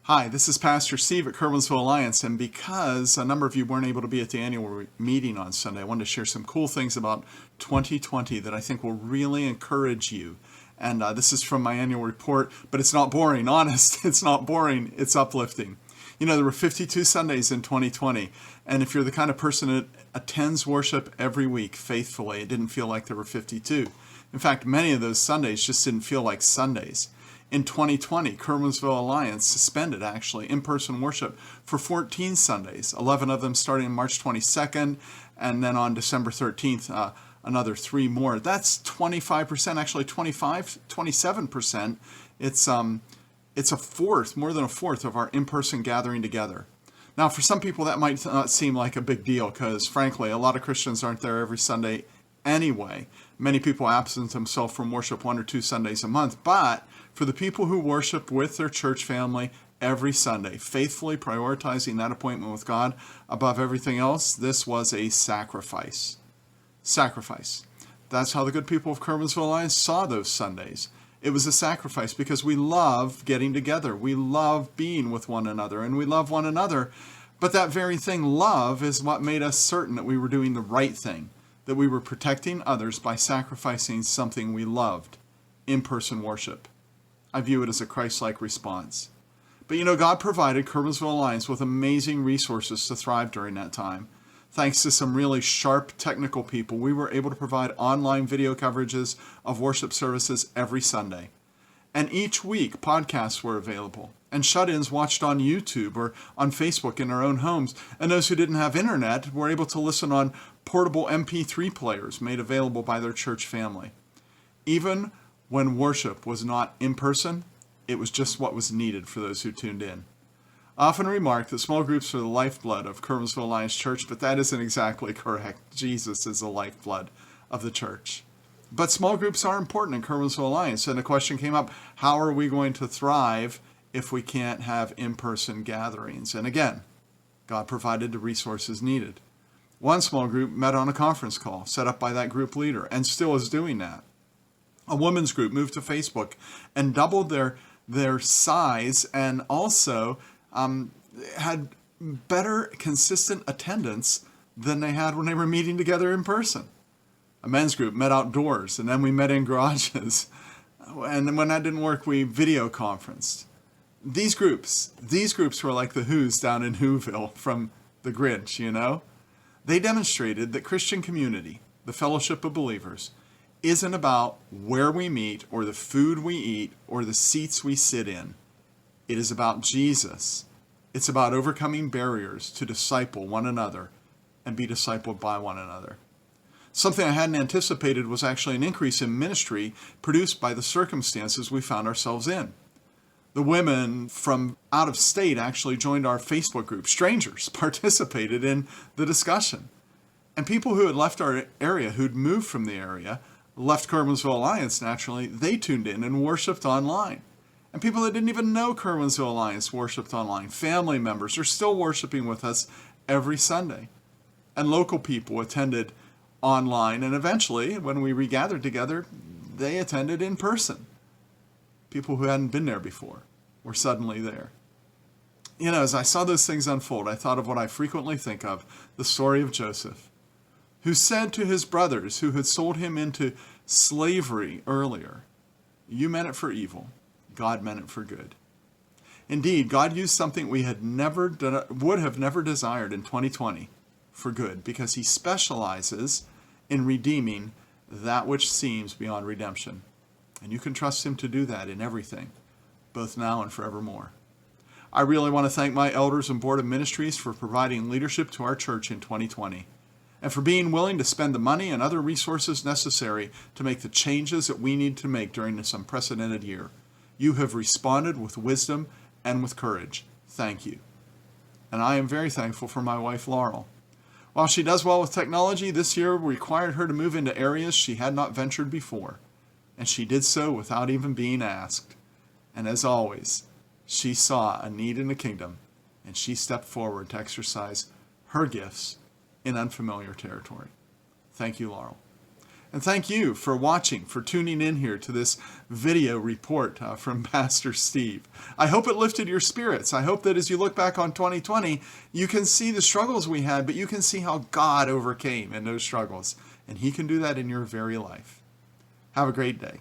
Hi, this is Pastor Steve at Curwensville Alliance, and because a number of you weren't able to be at the annual meeting on Sunday, I wanted to share some cool things about 2020 that I think will really encourage you. And this is from my annual report, but it's not boring. Honest, it's not boring. It's uplifting. You know, there were 52 Sundays in 2020, and if you're the kind of person that attends worship every week faithfully, it didn't feel like there were 52. In fact, many of those Sundays just didn't feel like Sundays. In 2020, Curwensville Alliance suspended, actually, in-person worship for 14 Sundays, 11 of them starting on March 22nd, and then on December 13th, another 3 more. That's 25%, actually 27%. It's a fourth, more than a fourth of our in-person gathering together. Now, for some people, that might not seem like a big deal because, frankly, a lot of Christians aren't there every Sunday anyway. Many people absent themselves from worship 1 or 2 Sundays a month, but for the people who worship with their church family every Sunday, faithfully prioritizing that appointment with God above everything else, this was a sacrifice. Sacrifice. That's how the good people of Curwensville Alliance saw those Sundays. It was a sacrifice because we love getting together. We love being with one another, and we love one another. But that very thing, love, is what made us certain that we were doing the right thing, that we were protecting others by sacrificing something we loved, in-person worship. I view it as a Christ-like response. But you know, God provided Curwensville Alliance with amazing resources to thrive during that time. Thanks to some really sharp technical people, we were able to provide online video coverages of worship services every Sunday. And each week, podcasts were available, and shut-ins watched on YouTube or on Facebook in their own homes. And those who didn't have internet were able to listen on portable MP3 players made available by their church family. Even when worship was not in person, it was just what was needed for those who tuned in. I often remark that small groups are the lifeblood of Curwensville Alliance Church, but that isn't exactly correct. Jesus is the lifeblood of the church. But small groups are important in Curwensville Alliance, and the question came up, how are we going to thrive if we can't have in-person gatherings? And again, God provided the resources needed. One small group met on a conference call set up by that group leader and still is doing that. A women's group moved to Facebook and doubled their size and also had better consistent attendance than they had when they were meeting together in person. A men's group met outdoors, and then we met in garages. And when that didn't work, we video conferenced. These groups were like the Who's down in Whoville from The Grinch, you know? They demonstrated that Christian community, the fellowship of believers, isn't about where we meet or the food we eat or the seats we sit in. It is about Jesus. It's about overcoming barriers to disciple one another and be discipled by one another. Something I hadn't anticipated was actually an increase in ministry produced by the circumstances we found ourselves in. The women from out of state actually joined our Facebook group. Strangers participated in the discussion. And people who had left our area, who'd moved from the area, left Curwensville Alliance naturally, they tuned in and worshiped online. And people that didn't even know Curwensville Alliance worshiped online. Family members are still worshiping with us every Sunday. And local people attended online, and eventually, when we regathered together, they attended in person. People who hadn't been there before were suddenly there. You know, as I saw those things unfold, I thought of what I frequently think of, the story of Joseph, who said to his brothers who had sold him into slavery earlier, "You meant it for evil, God meant it for good." Indeed, God used something we would have never desired in 2020 for good, because he specializes in redeeming that which seems beyond redemption. And you can trust him to do that in everything, both now and forevermore. I really want to thank my elders and board of ministries for providing leadership to our church in 2020. And for being willing to spend the money and other resources necessary to make the changes that we need to make during this unprecedented year. You have responded with wisdom and with courage. Thank you. And I am very thankful for my wife, Laurel. While she does well with technology, this year required her to move into areas she had not ventured before. And she did so without even being asked. And as always, she saw a need in the kingdom, and she stepped forward to exercise her gifts in unfamiliar territory. Thank you, Laurel. And thank you for watching, for tuning in here to this video report from Pastor Steve. I hope it lifted your spirits. I hope that as you look back on 2020, you can see the struggles we had, but you can see how God overcame in those struggles. And He can do that in your very life. Have a great day.